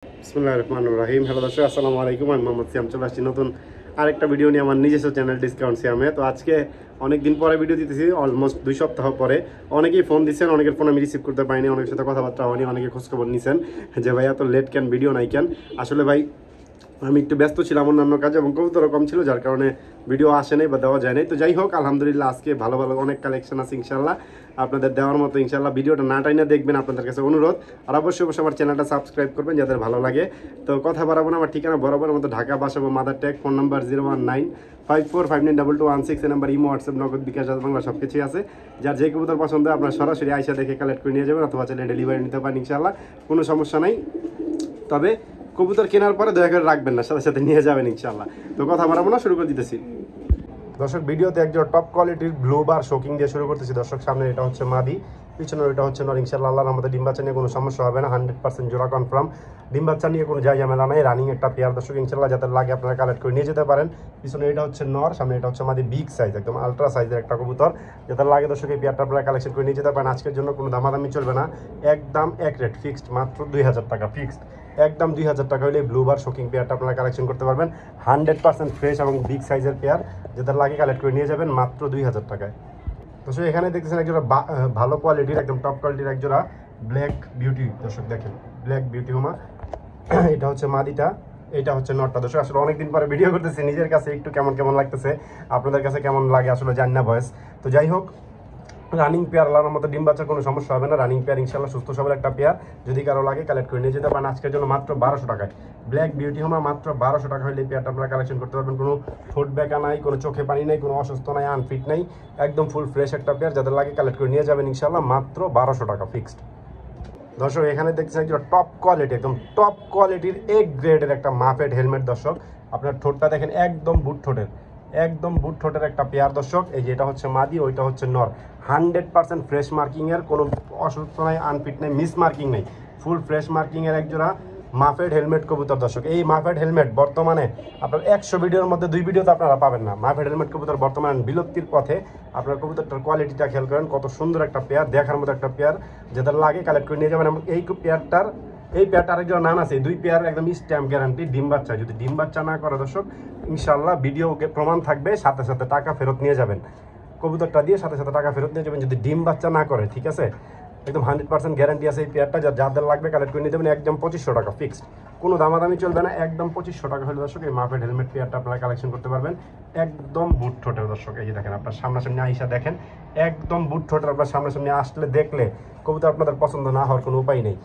বিসমিল্লাহির রহমানির রহিম। হ্যালো দর্শক, আসসালামু আলাইকুম। আমি মোহাম্মদ সিয়াম চলে আসছি নতুন আরেকটা ভিডিও নিয়ে আমার নিজস্ব চ্যানেল ডিসকাউন্ট সিয়ামে। তো আজকে অনেক দিন পরে ভিডিও দিতেছি, অলমোস্ট 2 সপ্তাহ পরে। অনেকেই ফোন দিচ্ছেন, অনেকের ফোন আমি রিসিভ করতে পারিনি, অনেকের সাথে কথাবার্তা হয়নি, অনেকে খোঁজখবর নিছেন যে ভাই এত লেট কেন, ভিডিও নাই কেন। আসলে ভাই আমি একটু ব্যস্ত ছিলাম অন্যান্য কাজে এবং কবুতরও কম ছিল, যার কারণে ভিডিও আসে নাই বা দেওয়া যায় নাই। তো যাই হোক, আলহামদুলিল্লাহ আজকে ভালো ভালো অনেক কালেকশন আছে ইনশাল্লাহ আপনাদের দেওয়ার মতো। ইনশাল্লাহ ভিডিওটা না টাইনা দেখবেন, আপনাদের কাছে অনুরোধ। আর অবশ্যই অবশ্যই আমার চ্যানেলটা সাবস্ক্রাইব করবেন যাদের ভালো লাগে। তো কথা বাড়াবো না, আমার ঠিকানা বরাবর মতো ঢাকা, বাসাবো মাদার ট্যাগ, ফোন নাম্বার 01954592216। এই নাম্বার ইমো, হোয়াটসঅ্যাপ, নগদ, বিকাশ, বাংলা সব কিছুই আছে। যার যে কবুতর পছন্দ আপনার সরাসরি আইসা দেখে কালেক্ট করে নিয়ে যাবেন, অথবা চাইলে ডেলিভারি নিতে পারেন ইনশাল্লাহ, কোনো সমস্যা নাই। তবে কবুতর কেনার পরে দয়া করে রাখবেন না, সাথে সাথে নিয়ে যাবেন ইনশাল্লাহ। তো কথা বাড়াবো না, শুরু করে দিতেছি। দর্শক, ভিডিওতে একজন টপ কোয়ালিটির ব্লু বার শোকিং দিয়ে শুরু করতেছি। দর্শক, সামনে এটা হচ্ছে মাদি, পিছনে এটা হচ্ছে নর। ইনশাল্লাহ আল্লাহর আমাদের ডিম বাচ্চা নিয়ে কোনো সমস্যা হবে না, 100% জোড়া কনফার্ম। ডিম বাচ্চা নিয়ে কোনো জায়গা মেলা নাই, রানিং একটা পেয়ার। দর্শক, ইনশাল্লাহ যাদের লাগে আপনারা কালেক্ট করে নিয়ে যেতে পারেন। পিছনে এটা হচ্ছে নর, সামনে এটা হচ্ছে মাদি, বিগ সাইজ, একদম আলট্রা সাইজের একটা কবুতর। যাদের লাগে দর্শক এই পেয়ারটা আপনারা কালেকশন করে নিয়ে যেতে পারেন। আজকের জন্য কোনো দামাদামি চলবে না, একদম এক রেট ফিক্সড, মাত্র 2000 টাকা ফিক্সড। একদম 2000 টাকা হলে ব্লু বার শোকিং পেয়ারটা আপনারা কালেকশন করতে পারবেন। 100% ফ্রেশ এবং বিগ সাইজের পেয়ার, যাদের লাগে কালেক্ট করে নিয়ে যাবেন মাত্র 2000 টাকায়। তো সে এখানে দেখতেছেন একজোড়া ভালো কোয়ালিটির, একদম টপ কোয়ালিটির একজোড়া ব্ল্যাক বিউটি। দর্শক দেখেন, ব্ল্যাক বিউটি হোমা। এটা হচ্ছে মাদিটা, এটা হচ্ছে নটটা। দর্শক, আসলে অনেকদিন পরে ভিডিও করতেছি, নিজের কাছে একটু কেমন কেমন লাগতেছে, আপনাদের কাছে কেমন লাগে আসলে জানি না ভয়েস। তো যাই হোক, রানিং পেয়ার, আল্লাহর মতো ডিম বাচ্চার কোনো সমস্যা হবে না। রানিং পেয়ার ইনশাল্লাহ, সুস্থ সবল একটা পেয়ার। যদি কারো লাগে কালেক্ট করে নিয়ে যেতে পারেন আজকের জন্য মাত্র 1200 টাকায়। ব্ল্যাক বিউটি হোমা মাত্র 1200 টাকা হলে এই পেয়ারটা আপনারা কালেকশন করতে পারবেন। কোনো ঠোঁট বেঁকা নাই, কোনো চোখে পানি নাই, কোনো অসুস্থ নাই, আনফিট নাই, একদম ফুল ফ্রেশ একটা পেয়ার। যাদের লাগে কালেক্ট করে নিয়ে যাবেন ইনশাল্লাহ মাত্র 1200 টাকা ফিক্সড। দর্শক, এখানে দেখছেন একজন টপ কোয়ালিটি, একদম টপ কোয়ালিটির এক গ্রেডের একটা মাফেড হেলমেট। দর্শক, আপনার ঠোঁটটা দেখেন, একদম বুট ঠোঁটের, একদম বুট ঠোঁটের একটা পেয়ার। দর্শক, এই যে এটা হচ্ছে মাদি, ওইটা হচ্ছে নর। 100% ফ্রেশ মার্কিংয়ের, কোনো অসুস্থ নাই, আনফিট নেই, মিস মার্কিং নেই, ফুল ফ্রেশ মার্কিংয়ের একজোড়া মাফেড হেলমেট কবুতর। দর্শক, এই মাফেড হেলমেট বর্তমানে আপনার 100 ভিডিওর মধ্যে 2 ভিডিওতে আপনারা পাবেন না। মাফেড হেলমেট কবুতর বর্তমানে বিলুপ্তির পথে। আপনার কবুতরটার কোয়ালিটিটা খেয়াল করেন, কত সুন্দর একটা পেয়ার, দেখার মতো একটা পেয়ার। যাদের লাগে কালেক্ট করে নিয়ে যাবেন। এবং এই পেয়ারটার আরেকজন নাম আছে। 2 পেয়ার একদম স্ট্যাম্প গ্যারান্টি ডিম বাচ্চা। যদি ডিম বাচ্চা না করে দর্শক, ইনশাল্লাহ ভিডিওকে প্রমাণ থাকবে, সাথে সাথে টাকা ফেরত নিয়ে যাবেন। কবুতরটা দিয়ে সাথে সাথে টাকা ফেরত নিয়ে যাবেন যদি ডিম বাচ্চা না করে, ঠিক আছে? একদম 100% গ্যারান্টি আছে এই পেয়ারটা। যাদের লাগবে কালেক্ট করে নিয়ে যাবেন, একদম 2500 টাকা ফিক্সড, কোনো দামাদামি চলবে না। একদম 2500 টাকা হলে দর্শক এই মাফেড হেলমেট পেয়ারটা আপনারা কালেকশন করতে পারবেন। একদম বুট ঠোঁটের। দর্শক, এই যে দেখেন, আপনার সামনাসামনি আইসা দেখেন, একদম বুট ঠোঁটের। আপনার সামনাসামনি আসলে দেখলে কবুতর আপনাদের পছন্দ না হওয়ার কোনো উপায় নেই।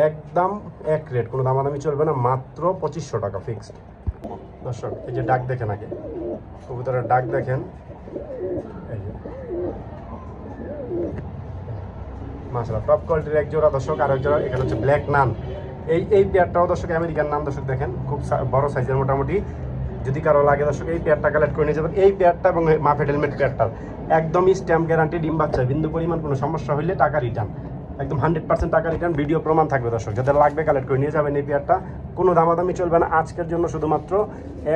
একদম এক রেট, কোনো দামাদামি চলবে না, মাত্র 2500 টাকা ফিক্সড। দর্শক, এই যে ডাক দেখেন, আগে কবুতরের ডাক দেখেন, এই যে মাশাআল্লাহ টপ কোয়ালিটির এক জোড়া। দর্শক, আর এক জোড়া এখানে হচ্ছে ব্ল্যাক নান। এই পেয়ারটাও দর্শক আমেরিকান নাম। দর্শক দেখেন, খুব বড় সাইজের মোটামুটি। যদি কারো লাগে দর্শক এই পেয়ারটা কালেক্ট করে নিয়ে যাবেন। এই পেয়ারটা এবং মাফেড হেলমেট পেয়ারটার একদমই স্ট্যাম্প গ্যারান্টি, ডিম বাচ্চা, বিন্দু পরিমাণ কোনো সমস্যা হইলে টাকা রিটার্ন, একদম 100% টাকা রিটার্ন, ভিডিও প্রমাণ থাকবে। দর্শক, যাদের লাগবে কালেক্ট করে নিয়ে যাবেন এই পেয়ারটা, কোনো দামাদামি চলবে না। আজকের জন্য শুধুমাত্র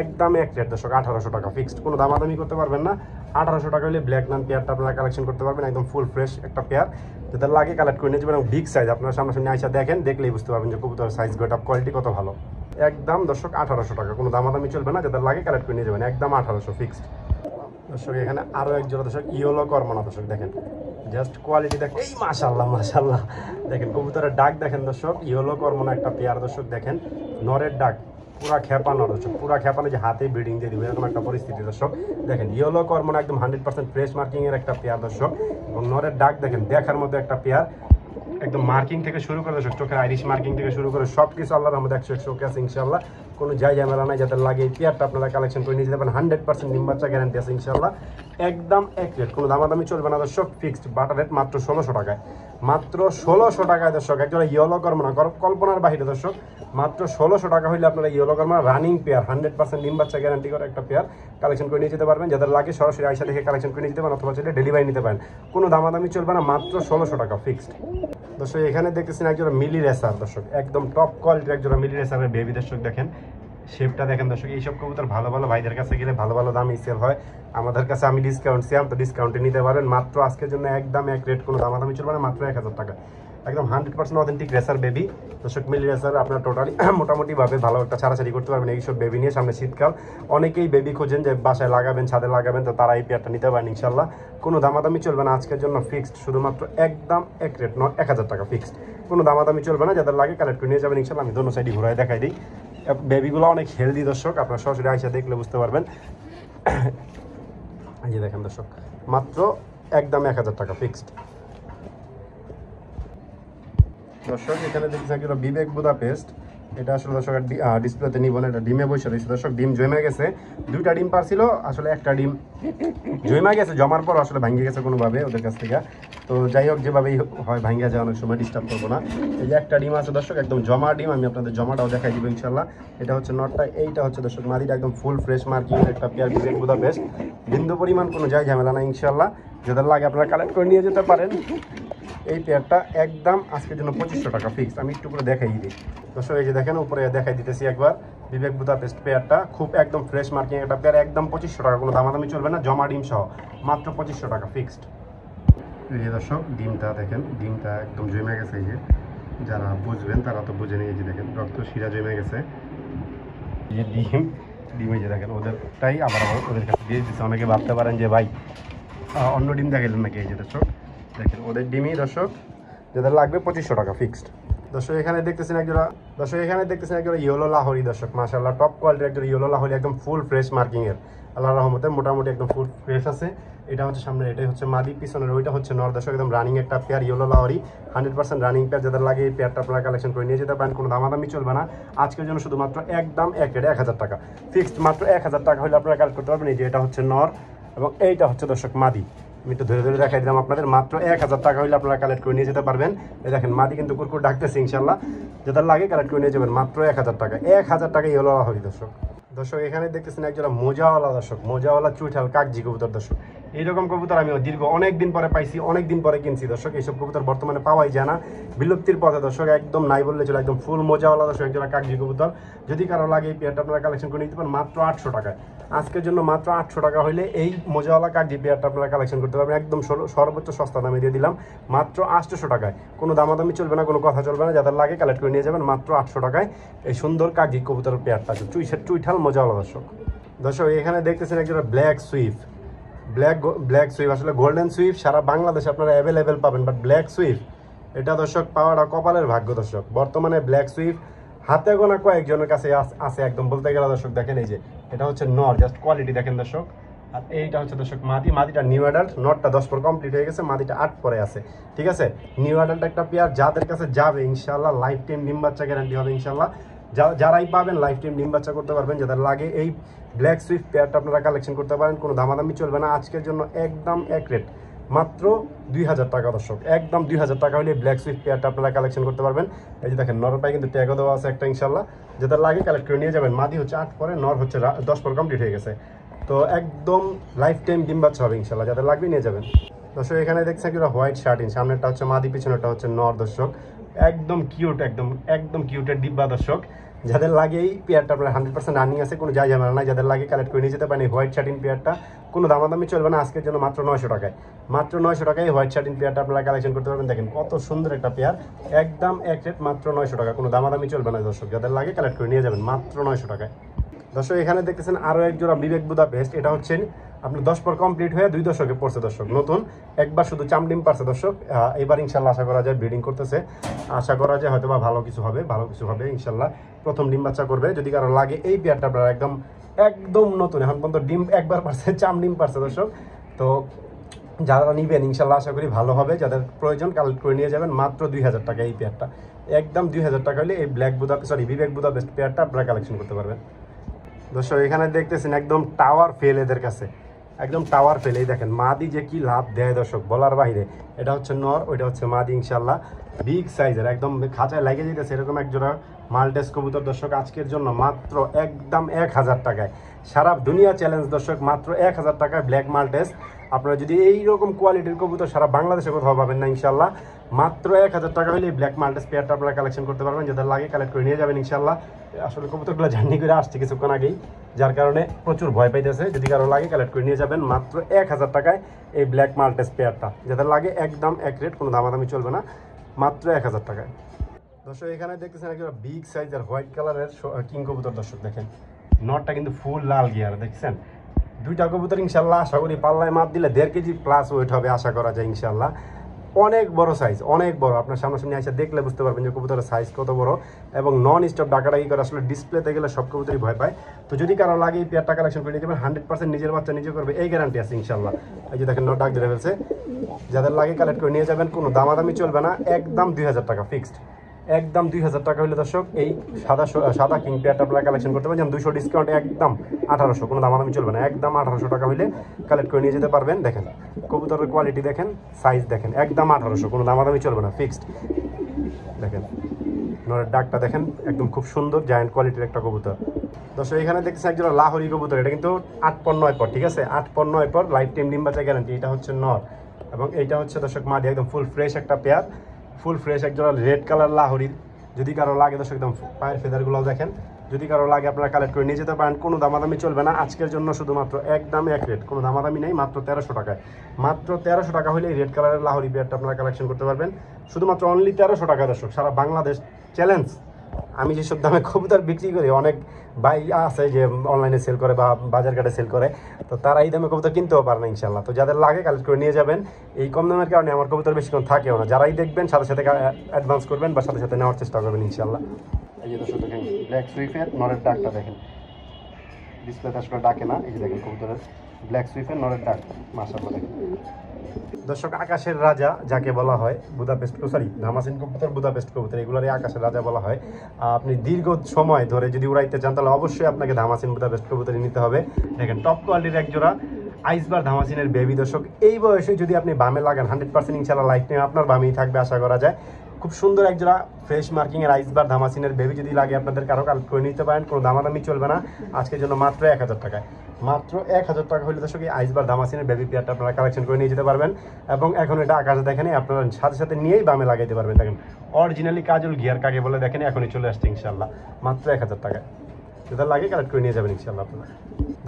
একদম এক রেট দর্শক, 1800 টাকা ফিক্সড, কোনো দামাদামি করতে পারবেন না। 1800 টাকা হলে ব্ল্যাক নান পেয়ারটা আপনারা কালেকশন করতে পারবেন। একদম ফুল ফ্রেশ একটা পেয়ার, যাদের লাগে কালেক্ট করে নিয়ে যাবেন। এবং বিগ সাইজ, আপনারা সামনাসামনি আইসা দেখেন, দেখলেই বুঝতে পারবেন যে কবুতর সাইজ, গোটা কোয়ালিটি কত ভালো। একদম দর্শক 1800 টাকা, কোনো দামাদামি চলবে না। যাদের লাগে কালেক্ট করে নিয়ে যাবেন, একদম 1800 ফিক্সড। দর্শক, এখানে আরও এক জোড়া দর্শক ইয়েলো কর্মনা। দর্শক দেখেন, জাস্ট কোয়ালিটি দেখেন, এই মাশাআল্লাহ মাশাআল্লাহ, দেখেন কবুতরের ডাক দেখেন দর্শক, ইয়েলো কর্মনা একটা পেয়ার। দর্শক দেখেন, নরের ডাক পুরা খেপানো। দর্শক, পুরা খেপানো, যে হাতে ব্রিডিং দিয়ে দিবে এরকম একটা পরিস্থিতি। দর্শক দেখেন, ইয়েলো কর্মনা একদম 100% ফ্রেশ মার্কিংয়ের একটা পেয়ার। দর্শক, এবং নরের ডাক দেখেন, দেখার মতো একটা পেয়ার। একদম মার্কিং থেকে শুরু করে দর্শক, চোখের আইরিশ মার্কিং থেকে শুরু করে সব কিছু আল্লাহর আমাদের 100 ওকে আছে ইনশাল্লাহ, কোনো যাই ঝামেলা নাই। যাদের লাগে এই পেয়ারটা আপনারা কালেকশন করে নিয়ে যেতে পারেন। 100% ডিম বাচ্চা গ্যারান্টি আছে ইনশাল্লাহ, একদম এক রেট, কোনো দামাদামি চলবে না দর্শক, ফিক্সড বাটার রেট মাত্র 1600 টাকায়। মাত্র 1600 টাকায় দর্শক, একজোড়া ইয়েলো কর্মনা, কল্পনার বাহিরে দর্শক। মাত্র 1600 টাকা হইলে আপনারা ইয়েলো কর্মনা রানিং পেয়ার, 100% ডিম বাচ্চা গ্যারান্টি করে একটা পেয়ার কালেকশন করে নিয়ে যেতে পারবেন। যাদের লাগে সরাসরি আইসা দেখে কালেকশন করে নিয়ে যেতে পারেন, অথবা চাইলে ডেলিভারি নিতে পারেন, কোনো দামাদামি চলবে না, মাত্র 1600 টাকা ফিক্সড। দর্শক, এখানে দেখতেছেন একজোড়া মিলি রেসার। দর্শক, একদম টপ কোয়ালিটির একজোড়া মিলি রেসারের বেবি। দর্শক দেখেন, শেপটা দেখেন। দর্শক, এইসব কবুতর ভালো ভালো ভাইদের কাছে গেলে ভালো ভালো দামে সেল হয়। আমাদের কাছে আমি ডিসকাউন্ট সিয়াম, তো ডিসকাউন্টে নিতে পারবেন। মাত্র আজকের জন্য একদম এক রেট, কোনো দামাদামি চলবে না, মাত্র 1000 টাকা। একদম 100% অথেন্টিক রেসার বেবি দর্শক, মিলি রেসার। আপনার টোটালি মোটামুটিভাবে ভালো একটা ছাড়াছাড়ি করতে পারবেন এইসব বেবি নিয়ে। সামনে শীতকাল, অনেকেই বেবি খোঁজেন যে বাসায় লাগাবেন, ছাদে লাগাবেন, তো তারা এই পেয়ারটা নিতে পারেন ইনশাল্লাহ। কোনো দামাদামি চলবে না আজকের জন্য, ফিক্সড শুধুমাত্র একদম এক রেট, 1000 টাকা ফিক্সড। কোনো দামাদামি চলবে না, যাদের লাগে কালেক্ট করে নিয়ে যাবেন ইনশাল্লাহ। আমি দোনো সাইডে ঘুরাই দেখাই দিই। বেবিগুলো অনেক হেলদি দর্শক, আপনার সরাসরি আইসা দেখলে বুঝতে পারবেন। এই যে দেখেন দর্শক, মাত্র একদম 1000 টাকা ফিক্সড। দর্শক এখানে দেখছেন কি বিবেক বুদাপেস্ট, এটা আসলে দর্শক ডিসপ্লেতে নিব না, এটা ডিমে বসে রয়েছে দর্শক। ডিম জমে গেছে, 2টা ডিম পারছিল, আসলে একটা ডিম জমে গেছে, জমার পর আসলে ভাঙিয়ে গেছে কোনোভাবে ওদের কাছ থেকে। তো যাই হোক, যেভাবেই হয় ভাঙিয়ে যায়, অনেক সময় ডিস্টার্ব করবো না। এই যে একটা ডিম আছে দর্শক, একদম জমা ডিম, আমি আপনাদের জমাটাও দেখাই দিব ইনশাল্লাহ। এটা হচ্ছে নটটা, এইটা হচ্ছে দর্শক মাদিটা, একদম ফুল ফ্রেশ মার্কিং একটা পেয়ার বিবেক বুদাপেস্ট। বিন্দু পরিমাণ কোনো যাই ঝামেলা না ইনশাল্লাহ, যাদের লাগে আপনারা কালেক্ট করে নিয়ে যেতে পারেন। এই পেয়ারটা একদম আজকের জন্য 2500 টাকা ফিক্স। আমি একটু করে দেখাই দিই দর্শক, এই যে দেখেন উপরে দেখাই দিতেছি একবার। বিবেক বুদাপেস্ট পেয়ারটা খুব একদম ফ্রেশ মার্কিং একটা পেয়ার, একদম 2500 টাকা, কোনো দামাদামি চলবে না, জমা ডিম সহ মাত্র 2500 টাকা ফিক্সড। এই যে দর্শক ডিমটা দেখেন, ডিমটা একদম জমে গেছে। এই যে যারা বুঝবেন তারা তো বুঝে নিয়ে, এই যে দেখেন রক্ত শিরা জমে গেছে। এই যে ডিম এই যে দেখেন ওদেরটাই আবার ওদের কাছে দিয়ে দিচ্ছে। অনেকে ভাবতে পারেন যে ভাই অন্য ডিম দেখাইলেন নাকি। এই যে দর্শক দেখেন ওদের ডিমই দর্শক, যাদের লাগবে 2500 টাকা ফিক্সড। দর্শক এখানে দেখতেছেন একজোড়া ইয়েলো লাহোরি দর্শক, মাশাআল্লাহ টপ কোয়ালিটির একজোড়া ইয়েলো লাহোরি, একদম ফুল ফ্রেশ মার্কিং এর, আল্লাহর রহমতে মোটামুটি একদম ফুল ফ্রেশ আছে। এটা হচ্ছে সামনে, এটাই হচ্ছে মাদি, পিছনের ওইটা হচ্ছে নর দর্শক, একদম রানিং একটা pair yellow Lahori, 100% running pair. যাদের লাগে এই পেয়ারটা আপনারা কালেকশন করে নিয়ে যেতে পারেন, কোনো দামাদামি চলবে না আজকের জন্য, শুধুমাত্র একদম এক রেটে 1000 টাকা ফিক্সড। মাত্র 1000 টাকা হলে আপনারা কালেক্ট করতে পারবেন। এই যে এটা হচ্ছে নর এবং এইটা হচ্ছে দর্শক মাদি, আমি একটু ধরে ধরে দেখাই দিলাম আপনাদের। মাত্র 1000 টাকা হলে আপনারা কালেক্ট করে নিয়ে যেতে পারবেন। এই দেখেন মাদি কিন্তু কুরকুর ডাকতেছে ইনশাল্লাহ, যাদের লাগে কালেক্ট করে নিয়ে যাবেন মাত্র 1000 টাকা। 1000 টাকা ইয়েলো লাহোরি দর্শক। দর্শক এখানে দেখতেছেন একজোড়া মোজাওয়ালা দর্শক, মোজাওয়ালা চুইঠাল কাকজি কবুতর দর্শক। এইরকম কবুতর আমি দীর্ঘ অনেক দিন পরে পাইছি, অনেক দিন পরে কিনছি দর্শক। এইসব কবুতর বর্তমানে পাওয়াই যায় না, বিলুপ্তির পথে দর্শক, একদম নাই বললে চলে। একদম ফুল মোজাওয়ালা দর্শক, একজোড়া কাকজি কবুতর। যদি কারো লাগে এই পেয়ারটা আপনারা কালেকশন করে নিতে পারেন মাত্র 800 টাকায়। আজকের জন্য মাত্র 800 টাকা হলে এই মোজাওয়ালা কাকজি পেয়ারটা আপনারা কালেকশন করতে পারবেন, একদম সর্বোচ্চ সস্তা দামে দিয়ে দিলাম মাত্র 800 টাকায়। কোনো দামাদামি চলবে না, কোনো কথা চলবে না, যাদের লাগে কালেক্ট করে নিয়ে যাবেন মাত্র 800 টাকায় এই সুন্দর কাকজি কবুতরের পেয়ারটা, চুইঠাল মোজাওয়ালা দর্শক। দর্শক এখানে দেখতেছেন একজোড়া ব্ল্যাক সুইফট, ব্ল্যাক সুইফট, আসলে গোল্ডেন সুইফট সারা বাংলাদেশে আপনারা অ্যাভেলেবেল পাবেন, বাট ব্ল্যাক সুইফট এটা দর্শক পাওয়াটা কপালের ভাগ্য দর্শক। বর্তমানে ব্ল্যাক সুইফট হাতে গোনা কয়েকজনের কাছে আছে একদম বলতে গেলে দর্শক। দেখেন এই যে এটা হচ্ছে নর, জাস্ট কোয়ালিটি দেখেন দর্শক। আর এইটা হচ্ছে দর্শক মাদিটা নিউ অ্যাডাল্ট, নটটা 10 পর কমপ্লিট হয়ে গেছে, মাদিটা 8 পরে আছে, ঠিক আছে। নিউ অ্যাডাল্ট একটা পেয়ার, যাদের কাছে যাবে ইনশাল্লাহ লাইফ টাইম ডিম বাচ্চা গ্যারান্টি হবে ইনশাল্লাহ। যারাই পাবেন লাইফ টাইম ডিম বাচ্চা করতে পারবেন। যাদের লাগে এই ব্ল্যাক সুইফট পেয়ারটা আপনারা কালেকশন করতে পারেন, কোনো দামাদামি চলবে না আজকের জন্য, একদম এক রেট মাত্র 2000 টাকা দর্শক। একদম 2000 টাকা হলে ব্ল্যাক সুইফট পেয়ারটা আপনারা কালেকশন করতে পারবেন। এই যে দেখেন নর পায়ে কিন্তু ট্যাগও দেওয়া আছে একটা ইনশাল্লাহ, যাদের লাগে কালেক্ট করে নিয়ে যাবেন। মাদি হচ্ছে 8 পরে, নর হচ্ছে 10 পর কমপ্লিট হয়ে গেছে, তো একদম লাইফ টাইম ডিম বাচ্চা হবে ইনশাল্লাহ, যাদের লাগবে নিয়ে যাবেন। দর্শক এখানে দেখছেন কি হোয়াইট শার্টিন, সামনেরটা হচ্ছে মাদি, পিছনেরটা হচ্ছে নর দর্শক, একদম কিউট, একদম কিউটের ডিব্বা দর্শক। যাদের লাগে এই পেয়ারটা আপনার 100% রানিং আছে, কোনো যাই ঝামেলা নাই, যাদের লাগে কালেক্ট করে নিয়ে যেতে পারেন এই হোয়াইট শার্টিন পেয়ারটা, কোনো দামাদামি চলবে না আজকের জন্য, মাত্র 900 টাকায়। মাত্র 900 টাকায় হোয়াইট শার্টিন পেয়ারটা আপনারা কালেকশন করতে পারবেন। দেখেন কত সুন্দর একটা পেয়ার, একদম এক রেট মাত্র 900 টাকা, কোনো দামাদামি চলবে না দর্শক, যাদের লাগে কালেক্ট করে নিয়ে যাবেন মাত্র 900 টাকায়। দর্শক এখানে দেখতেছেন আরও এক জোড়া বিবেক বুদাপেস্ট, এটা হচ্ছে আপনার 10 পর কমপ্লিট হয়ে 2 দশকে পড়ছে দর্শক, নতুন একবার শুধু চামডিম পারছে দর্শক। এবার ইনশাল্লাহ আশা করা যায় ব্রিডিং করতেছে, আশা করা যায় হয়তো বা ভালো কিছু হবে ইনশাল্লাহ, প্রথম ডিম বাচ্চা করবে। যদি কারো লাগে এই পেয়ারটা আপনারা একদম নতুন, এখন পর্যন্ত ডিম একবার পারছে, চামডিম পারছে দর্শক। তো যারা নিবেন ইনশাল্লাহ আশা করি ভালো হবে, যাদের প্রয়োজন কালেক্ট করে নিয়ে যাবেন মাত্র 2000 টাকা এই পেয়ারটা, একদম 2000 টাকা হলে এই বিবেক বুদাপেস্ট পেয়ারটা আপনারা কালেকশন করতে পারবেন। দর্শক এখানে দেখতেছেন একদম টাওয়ার ফেল এদের কাছে, একদম টাওয়ার ফেল। এই দেখেন মাদি যে কি লাভ দেয় দর্শক বলার বাইরে। এটা হচ্ছে নর, ওইটা হচ্ছে মাদি ইনশাল্লাহ, বিগ সাইজের, একদম খাঁচায় লাগে যেতেছে এরকম এক জোড়া মাল্টেস কবুতর দর্শক আজকের জন্য মাত্র একদম 1000 টাকায়। সারা দুনিয়া চ্যালেঞ্জ দর্শক, মাত্র 1000 টাকায় ব্ল্যাক মাল্টেস। আপনারা যদি এইরকম কোয়ালিটির কবুতর সারা বাংলাদেশে কোথাও পাবেন না ইনশাল্লাহ, মাত্র 1000 টাকা হলে ব্ল্যাক মাল্টেস পেয়ারটা আপনারা কালেকশন করতে পারবেন, যাদের লাগে কালেক্ট করে নিয়ে যাবেন ইনশাল্লাহ। আসলে কবুতরগুলো জার্নি করে আসছে কিছুক্ষণ আগেই, যার কারণে প্রচুর ভয় পাইতেছে। যদি কারো লাগে কালেক্ট করে নিয়ে যাবেন মাত্র 1000 টাকায় এই ব্ল্যাক মাল্টেস পেয়ারটা, যাদের লাগে একদম এক রেট, কোনো দামাদামি চলবে না। মাত্র 1000 টাকায়। দর্শক এখানে দেখতেছেন একটা বিগ সাইজের হোয়াইট কালারের কিং কবুতর। দর্শক দেখেন নটটা কিন্তু ফুল লাল গিয়ার, দেখছেন দুইটা কবুতর ইনশাল্লাহ আশা করি পাল্লায় মাপ দিলে 1.5 কেজি প্লাস ওয়েট হবে আশা করা যায় ইনশাল্লাহ। অনেক বড় সাইজ, অনেক বড়, আপনার সামনাসামনি এসে দেখলে বুঝতে পারবেন যে কবুতরের সাইজ কত বড়। এবং নন স্টপ ডাকাডাকি করে, আসলে ডিসপ্লেতে গেলে সব কবুতরই ভয় পায়। তো যদি কারো লাগে এই পেয়ারটা কালেকশন করে নিতে পারেন, 100% নিজের বাচ্চা নিজে করবে এই গ্যারান্টি আছে ইনশাল্লাহ। এই যে দেখেন নট ডাক ধরে ফেলছে, যাদের লাগে কালেক্ট করে নিয়ে যাবেন, কোনো দামাদামি চলবে না, একদম 2000 টাকা ফিক্সড, একদম 2000 টাকা হলে দর্শক এই সাদা কিং পেয়ারটা আপনারা কালেকশন করতে পারেন। 200 ডিসকাউন্ট একদম 1800, কোনো দামাদামি চলবে না, একদম 1800 টাকা হলে কালেক্ট করে নিয়ে যেতে পারবেন। দেখেন কবুতরের কোয়ালিটি দেখেন, সাইজ দেখেন, একদম 1800, কোনো দামাদামি চলবে না, ফিক্সড। দেখেন নরের ডাকটা দেখেন, একদম খুব সুন্দর জায়ান্ট কোয়ালিটির একটা কবুতর। দর্শক এখানে দেখতেছেন একজন লাহোরি কবুতর, এটা কিন্তু 8 পর 9 পর, ঠিক আছে 8 পর 9 পর লাইফ টাইম ডিম বাচ্চা গ্যারান্টি। এটা হচ্ছে নর এবং এইটা হচ্ছে দর্শক মাদি, একদম ফুল ফ্রেশ একটা পেয়ার, ফুল ফ্রেশ একজন রেড কালার লাহোরির। যদি কারো লাগে দর্শক একদম পায়ের ফেদারগুলো দেখেন, যদি কারো লাগে আপনারা কালেক্ট করে নিয়ে যেতে পারেন, কোনো দামাদামি চলবে না। আজকের জন্য শুধুমাত্র একদম এক রেট, কোনো দামাদামি নেই, মাত্র 1300 টাকায়। মাত্র 1300 টাকা হলে এই রেড কালারের লাহোরি পেয়ারটা আপনারা কালেকশন করতে পারবেন, শুধুমাত্র অনলি 1300 টাকা। দর্শক সারা বাংলাদেশ চ্যালেঞ্জ। আমি যেসব দামে কবুতর বিক্রি করি, অনেক ভাই আছে যে অনলাইনে সেল করে বা বাজার ঘাটে সেল করে, তো তারা এই দামে কবুতর কিনতেও পারে না ইনশাল্লাহ। তো যাদের লাগে কালেক্ট করে নিয়ে যাবেন, এই কম দামের কারণে আমার কবুতর বেশিক্ষণ থাকেও না। যারাই দেখবেন সাথে সাথে অ্যাডভান্স করবেন বা সাথে সাথে নেওয়ার চেষ্টা করবেন ইনশাল্লাহ। এই যে দর্শক দেখেন ব্ল্যাক সুইফের নরের ডাকটা দেখেন, ডিসপ্লেতে আসলে ডাকে না, এই যে দেখেন কবুতরের ব্ল্যাক সুইফের নরের ডাক, মাশাআল্লাহ দেখেন। দর্শক আকাশের রাজা যাকে বলা হয়, বুদাপেস্ট ধামাসিন কবুতর, বুদাপেস্ট কবুতর, এগুলোরই আকাশের রাজা বলা হয়। আপনি দীর্ঘ সময় ধরে যদি উড়াইতে চান তাহলে অবশ্যই আপনাকে ধামাসিন বুদাপেস্ট কবুতরই নিতে হবে। দেখেন টপ কোয়ালিটির এক জোড়া আইসবার ধামাসিনের বেবি। দর্শক এই বয়সে যদি আপনি বামে লাগান 100% ইনশাল্লাহ লাইফ টাইম আপনার বামেই থাকবে আশা করা যায়। খুব সুন্দর এক জোড়া ফ্রেশ মার্কিংয়ের আইসবার ধামাসিনের বেবি যদি লাগে আপনাদের কারো কালেক্ট করে নিতে পারেন, কোনো দামাদামি চলবে না। আজকের জন্য মাত্র 1000 টাকায়, মাত্র 1000 টাকা হলে দর্শক এই আইসবার ধামাসিনের বেবি পেয়ারটা আপনারা কালেকশন করে নিয়ে যেতে পারবেন। এবং এখন এটা আকাশে দেখেন, আপনারা সাথে সাথে নিয়েই বামে লাগাইতে পারবেন। দেখেন অরিজিনালি কাজল গিয়ার কাকে বলে দেখেন, এখনই চলে আসছে ইনশাল্লাহ, মাত্র 1000 টাকায়। যেটা লাগে কালেক্ট করে নিয়ে যাবেন ইনশাল্লাহ আপনারা।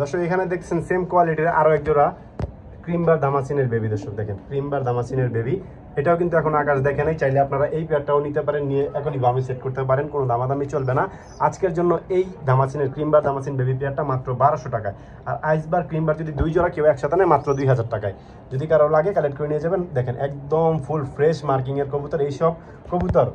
দর্শক এখানে দেখছেন সেম কোয়ালিটির আরও এক জোড়া ক্রিমবার দামাসিনের বেবি। দর্শক দেখেন ক্রিমবার দামাসিনের বেবি, এটাও কিন্তু এখন আকাশ দেখে নাই, চাইলে আপনারা এই পেয়ারটাও নিতে পারেন, নিয়ে এখনই বামে সেট করতে পারেন, কোনো দামাদামি চলবে না। আজকের জন্য এই দামাসিনের ক্রিমবার দামাসিন বেবি পেয়ারটা মাত্র 1200 টাকায়। আর আইসবার ক্রিমবার যদি 2 জোড়া কেউ একসাথে নেয় মাত্র 2000 টাকায়। যদি কারো লাগে কালেক্ট করে নিয়ে যাবেন। দেখেন একদম ফুল ফ্রেশ মার্কিংয়ের কবুতর, এইসব কবুতর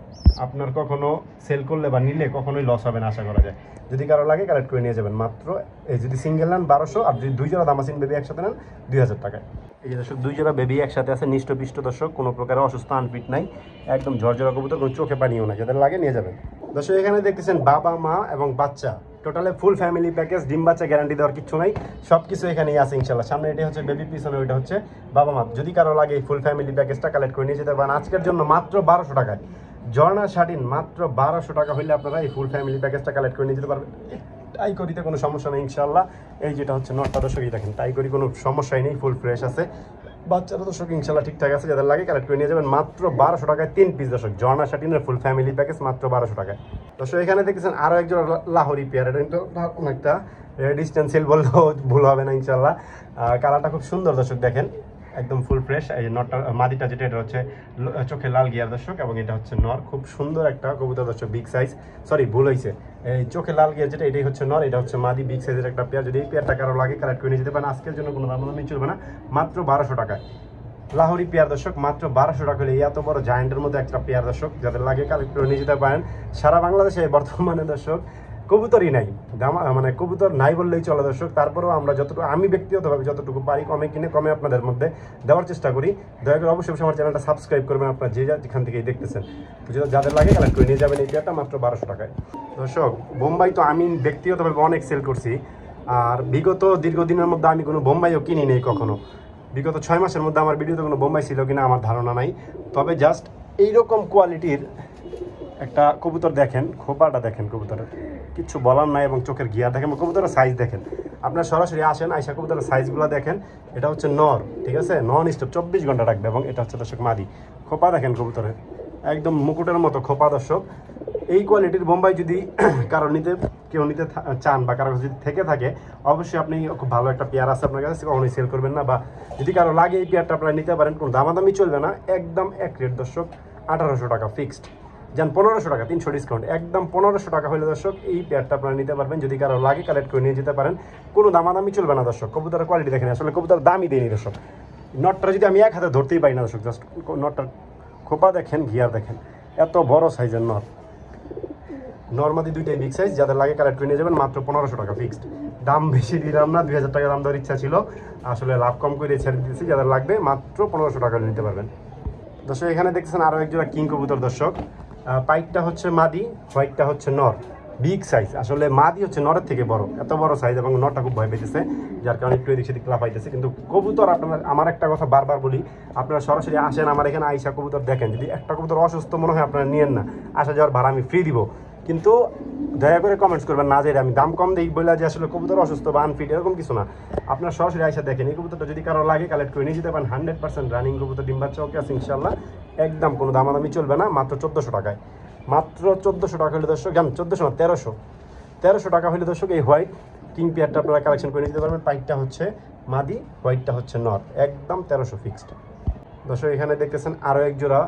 আপনার কখনো সেল করলে বা নিলে কখনোই লস হবে না আশা করা যায়। যদি কারো লাগে কালেক্ট করে নিয়ে যাবেন মাত্র, এই যদি সিঙ্গেল নেন 1200, আর যদি 2 জোড়া দামাসিন বেবি একসাথে নেন 2000 টাকায়। এই যে দর্শক 2 জোড়া বেবি একসাথে আছে, নিষ্ঠপিষ্ট দর্শক, কোনো প্রকারের অসুস্থ আনফিট নাই, একদম ঝরঝরা কবুতর, কোনো চোখে পানিও না, যাদের লাগে নিয়ে যাবেন। দর্শক এখানে দেখতেছেন বাবা মা এবং বাচ্চা, টোটালে ফুল ফ্যামিলি প্যাকেজ, ডিম বাচ্চা গ্যারান্টি দেওয়ার কিছু নাই, সব কিছু এখানেই আছে ইনশাল্লাহ। সামনে এটা হচ্ছে বেবি, পিছনে ওইটা হচ্ছে বাবা মা। যদি কারো লাগে এই ফুল ফ্যামিলি প্যাকেজটা কালেক্ট করে নিয়ে যেতে পারেন আজকের জন্য মাত্র 1200 টাকায়। ঝর্ণা শাটিন মাত্র 1200 টাকা হলে আপনারা এই ফুল ফ্যামিলি প্যাকেজটা কালেক্ট করে নিয়ে যেতে পারবেন। টাই করিতে কোনো সমস্যা নেই ইনশাল্লাহ। এই যেটা হচ্ছে নটটা দর্শকই দেখেন, টাই করি কোনো সমস্যাই নেই, ফুল ফ্রেশ আছে, বাচ্চারা দর্শক ইনশাল্লাহ ঠিকঠাক আছে। যাদের লাগে কালেক্ট করে নিয়ে যাবেন মাত্র 1200 টাকায় 3 পিস। দর্শক ঝর্ণা শাটিনের ফুল ফ্যামিলি প্যাকেজ মাত্র 1200 টাকায়। দর্শক এখানে দেখতেছেন আরও একজন লাহোরি পেয়ার, এটা কিন্তু অনেকটা ডিস্টেন্সিয়াল বললেও ভুল হবে না ইনশাল্লাহ। কালারটা খুব সুন্দর দর্শক দেখেন, একদম ফুল ফ্রেশ। এই নটটা মাদিটা যেটা, এটা হচ্ছে চোখে লাল গিয়ার দর্শক, এবং এটা হচ্ছে নর, খুব সুন্দর একটা কবুতর দর্শক, বিগ সাইজ, সরি ভুল হয়েছে, এই চোখে লাল গিয়ার যেটা এটাই হচ্ছে নর, এটা হচ্ছে মাদি, বিগ সাইজের একটা পেয়ার। যদি এই পেয়ারটা কারো লাগে কালেক্ট করে নিয়ে যেতে পারেন আজকের জন্য, কোনো দামাদামি চলবে না, মাত্র 1200 টাকায় লাহোরি পেয়ার দর্শক, মাত্র 1200 টাকা হলে এত বড় জায়ান্টের মধ্যে একটা পেয়ার দর্শক, যাদের লাগে কালেক্ট করে নিয়ে যেতে পারেন। সারা বাংলাদেশে বর্তমানে দর্শক কবুতরই নাই, মানে কবুতর নাই বললেই চলে দর্শক। তারপরেও আমরা যতটুকু, আমি ব্যক্তিগতভাবে যতটুকু পারি কমে কিনে কমে আপনাদের মধ্যে দেওয়ার চেষ্টা করি। দয়া করে অবশ্যই আমার চ্যানেলটা সাবস্ক্রাইব করবেন আপনারা যে যেখান থেকেই দেখতেছেন। যাদের লাগে কালেক্ট করে নিয়ে যাবেন এই পেয়ারটা মাত্র 1200 টাকায়। দর্শক বোম্বাই তো আমি ব্যক্তিগতভাবে অনেক সেল করছি, আর বিগত দীর্ঘদিনের মধ্যে আমি কোনো বোম্বাইও কিনি নেই কখনো। বিগত 6 মাসের মধ্যে আমার ভিডিওতে কোনো বোম্বাই ছিল কিনা আমার ধারণা নাই। তবে জাস্ট এইরকম কোয়ালিটির একটা কবুতর দেখেন, খোপাটা দেখেন কবুতরের, কিচ্ছু বলার নাই, এবং চোখের গিয়ার দেখেন, কবুতরের সাইজ দেখেন। আপনার সরাসরি আসেন, আইসা কবুতরের সাইজগুলো দেখেন। এটা হচ্ছে নর, ঠিক আছে, নন স্টপ 24 ঘন্টা রাখবে, এবং এটা হচ্ছে দর্শক মাদি। খোপা দেখেন কবুতরের, একদম মুকুটের মতো খোপা দর্শক। এই কোয়ালিটির বোম্বাই যদি কারো কেউ নিতে চান বা কারো যদি থেকে থাকে, অবশ্যই আপনি খুব ভালো একটা পেয়ার আছে আপনার কাছে, কখনোই সেল করবেন না। বা যদি কারো লাগে এই পেয়ারটা আপনারা নিতে পারেন, কোনো দামাদামি চলবে না, একদম এক রেট দর্শক। 1800 টাকা ফিক্সড। যান 1500 টাকা, 300 ডিসকাউন্ট, একদম 1500 টাকা হলে দর্শক এই পেয়ারটা আপনারা নিতে পারবেন। যদি কারো লাগে কালেক্ট করে নিয়ে যেতে পারেন, কোনো দামাদামি চলবে না দর্শক। কবুতরের কোয়ালিটি দেখেন, আসলে কবুতর দামই দেয়নি দর্শক। নটটা যদি আমি এক হাতে ধরতেই পারি না দর্শক, জাস্ট নটটার খোপা দেখেন, গিয়ার দেখেন, এত বড় সাইজের নট। নর্মালি দুইটাই বিগ সাইজ, যাদের লাগে কালেক্ট করে নিয়ে যাবেন, মাত্র 1500 টাকা ফিক্সড। দাম বেশি দিলাম না, 2000 টাকা দাম দেওয়ার ইচ্ছা ছিল, আসলে লাভ কম করে ছেড়ে দিতেছি। যাদের লাগবে মাত্র 1500 টাকা নিতে পারবেন দর্শক। এখানে দেখতেছেন আরও একজোড়া কিং কবুতর দর্শক। পাইটটা হচ্ছে মাদি, হোয়াইটটা হচ্ছে নর, বিগ সাইজ। আসলে মাদি হচ্ছে নরের থেকে বড়, এত বড় সাইজ, এবং নরটা খুব ভয় পেতেছে, যার কারণে একটু এদিক সেদিক লাফাইতেছে। কিন্তু কবুতর আপনার, আমার একটা কথা বারবার বলি, আপনারা সরাসরি আসেন আমার এখানে, আইসা কবুতর দেখেন। যদি একটা কবুতর অসুস্থ মনে হয়, আপনারা নিয়েন না, আসা যাওয়ার ভাড়া আমি ফ্রি দিব। কিন্তু দয়া করে কমেন্টস করবেন না যে আমি দাম কম দিই বলে যে আসলে কবুতর অসুস্থ বা আনফিট, এরকম কিছু না। আপনার সরাসরি আইসা দেখেন। এই কবুতরটা যদি কারো লাগে কালেক্ট করে নিয়ে যেতে পারেন। 100% রানিং কবুতর, ডিম বাচ্চা ওকে আছে ইনশাল্লাহ, একদম কোনো দামাদামি চলবে না, মাত্র 1400 টাকায়। মাত্র 1400 টাকা হলে দর্শক, জান 1400 না, 1300 টাকা হলে দর্শক এই হোয়াইট কিং পেয়ারটা আপনারা কালেকশন করে নিতে পারবেন। পাইটটা হচ্ছে মাদি, হোয়াইটটা হচ্ছে নর, একদম 1300 ফিক্সড দর্শক। এখানে দেখতেছেন আরও এক জোড়া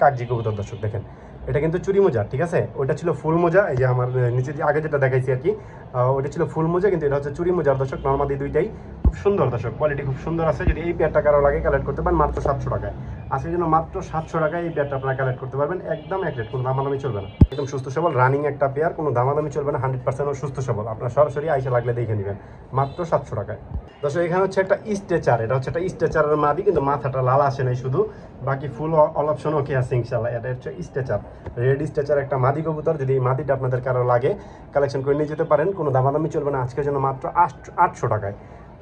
কাগজি কবুতর দর্শক, দেখেন এটা কিন্তু চুরি মোজা, ঠিক আছে? ওইটা ছিল ফুল মোজা, এই যে আমার নিচে আগে যেটা দেখাইছি আর কি, ওইটা ছিল ফুল মোজা, কিন্তু এটা হচ্ছে চুরি মোজার দর্শক। নর্মালি দুইটাই খুব সুন্দর দর্শক, কোয়ালিটি খুব সুন্দর আছে। যদি এই পেয়ারটা কারো লাগে কালেক্ট করতে পারেন মাত্র 700 টাকায়। আজকের জন্য মাত্র 700 টাকায় এই পেয়ারটা আপনারা কালেক্ট করতে পারবেন, একদম এক রেট, কোনো দামাদামি চলবে না। একদম সুস্থ সবল রানিং একটা পেয়ার, কোনো দামাদামি চলবে না, 100% সুস্থ সবল। আপনারা সরাসরি আইসা লাগলে দেখে নেবেন, মাত্র 700 টাকায় দর্শক। এখানে হচ্ছে একটা স্ট্রেচার, এটা হচ্ছে একটা স্ট্রেচারের মাদি, কিন্তু মাথাটা লাল আসে নাই শুধু, বাকি ফুল অল অপশন ওকে আছে ইনশাল্লাহ। এটা হচ্ছে স্ট্রেচার, রেড স্ট্রেচার একটা মাদি কবুতর। যদি এই মাদিটা আপনাদের কারো লাগে কালেকশন করে নিয়ে যেতে পারেন, কোনো দামাদামি চলবে না। আজকের জন্য মাত্র 800 টাকায়,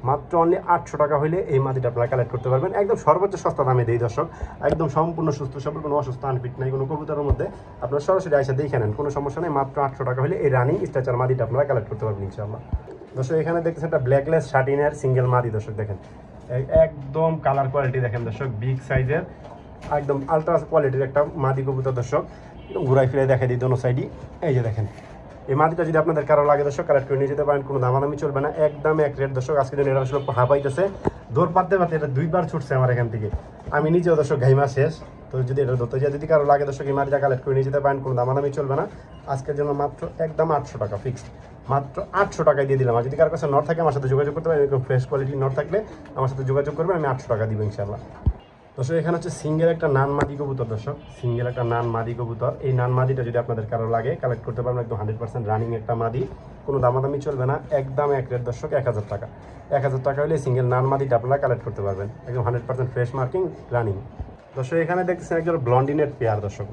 মাত্র অনলি 800 টাকা হলে এই মাদিটা আপনারা কালেক্ট করতে পারবেন। একদম সর্বোচ্চ সস্তা দামে দেই দর্শক, একদম সম্পূর্ণ সুস্থ সবল, কোনো অসুস্থ আনফিট নাই কোনো কবুতরের মধ্যে। আপনারা সরাসরি আইসা দেখে নেন, কোনো সমস্যা নেই। মাত্র 800 টাকা হলে এই রানিং স্ট্রেচার মাদিটা আপনারা কালেক্ট করতে পারবেন ইনশাআল্লাহ দর্শক। এখানে দেখতেছেন একটা ব্ল্যাকলেস শার্টিনের সিঙ্গেল মাদি দর্শক, দেখেন একদম কালার কোয়ালিটি দেখেন দর্শক, বিগ সাইজের, একদম আলট্রা কোয়ালিটির একটা মাদি কবুতর দর্শক। ঘুরাই ফিরে দেখাই দিই দোনো সাইডই, এই যে দেখেন। এই মাদিটা যদি আপনাদের কারো লাগে দর্শক কালেক্ট করে নিয়ে যেতে পারেন, কোনো দামাদামি চলবে না, একদম এক রেট দর্শক। আজকে দিন এটা আসলে হাঁপাইতেছে, দৌড় পারতে পারতে এটা 2 বার ছুটছে আমার এখান থেকে, আমি নিজেও দর্শক ঘাইমা শেষ। তো যদি এটা ধরতে যায়, যদি কারো লাগে দর্শক এই মাদিটা কালেক্ট করে নিয়ে যেতে পারেন, কোনো দামাদামি চলবে না। আজকের জন্য মাত্র একদম 800 টাকা ফিক্সড, মাত্র 800 টাকায় দিয়ে দিলাম। আর যদি কারো কাছে নট থাকে আমার সাথে যোগাযোগ করতে পারেন, এরকম ফ্রেশ কোয়ালিটি নট থাকলে আমার সাথে যোগাযোগ করবেন, আমি 800 টাকা দিব ইনশাআল্লাহ দর্শক। এখানে হচ্ছে সিঙ্গেল একটা নান মাদি কবুতর দর্শক, সিঙ্গেল একটা নান মাদি কবুতর। এই নান মাদিটা যদি আপনাদের কারো লাগে কালেক্ট করতে পারবেন, একদম 100% রানিং একটা মাদি, কোনো দামাদামি চলবে না, একদম এক রেট দর্শক, 1000 টাকা। 1000 টাকা হলে সিঙ্গেল নান মাদিটা আপনারা কালেক্ট করতে পারবেন, একদম 100% ফ্রেশ মার্কিং রানিং দর্শক। এখানে দেখতেছেন একজন ব্লন্ডিনেট পেয়ার দর্শক,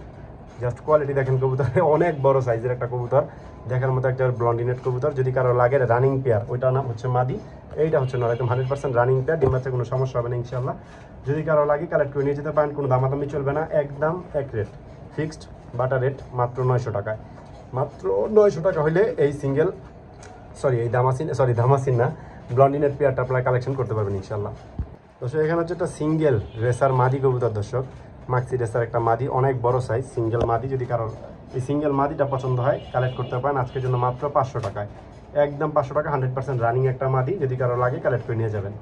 জাস্ট কোয়ালিটি দেখেন কবুতরের, অনেক বড় সাইজের একটা কবুতর, দেখার মতো একটা ব্লন্ডিনেট কবুতর। যদি কারো লাগে রানিং পেয়ার, ওইটার নাম হচ্ছে মাদি, এইটা হচ্ছে নর, একদম 100% রানিং পেয়ার, ডিম বাচ্চা কোনো সমস্যা হবে না ইনশাআল্লাহ। যদি কারো লাগে কালেক্ট করে নিয়ে যেতে পারেন, কোনো দামাদামি চলবে না, একদম এক রেট ফিক্সড বাটার রেট, মাত্র 900 টাকায়। মাত্র 900 টাকা হলে এই সিঙ্গেল, এই দামাসিন না, ব্লন্ডিনেট পেয়ারটা আপনারা কালেকশন করতে পারবেন ইনশাআল্লাহ দর্শক। এখানে হচ্ছে একটা সিঙ্গেল রেসার মাদি কবুতর দর্শক, মাক্সি রেসার একটা মাদি, অনেক বড় সাইজ সিঙ্গেল মাদি। যদি কারোর এই সিঙ্গেল মাদিটা পছন্দ হয় কালেক্ট করতে পারেন আজকের জন্য মাত্র 500 টাকায়, একদম 500 টাকা, 100% রানিং একটা মাদি। যদি কারো লাগে কালেক্ট করে নিয়ে যাবেন।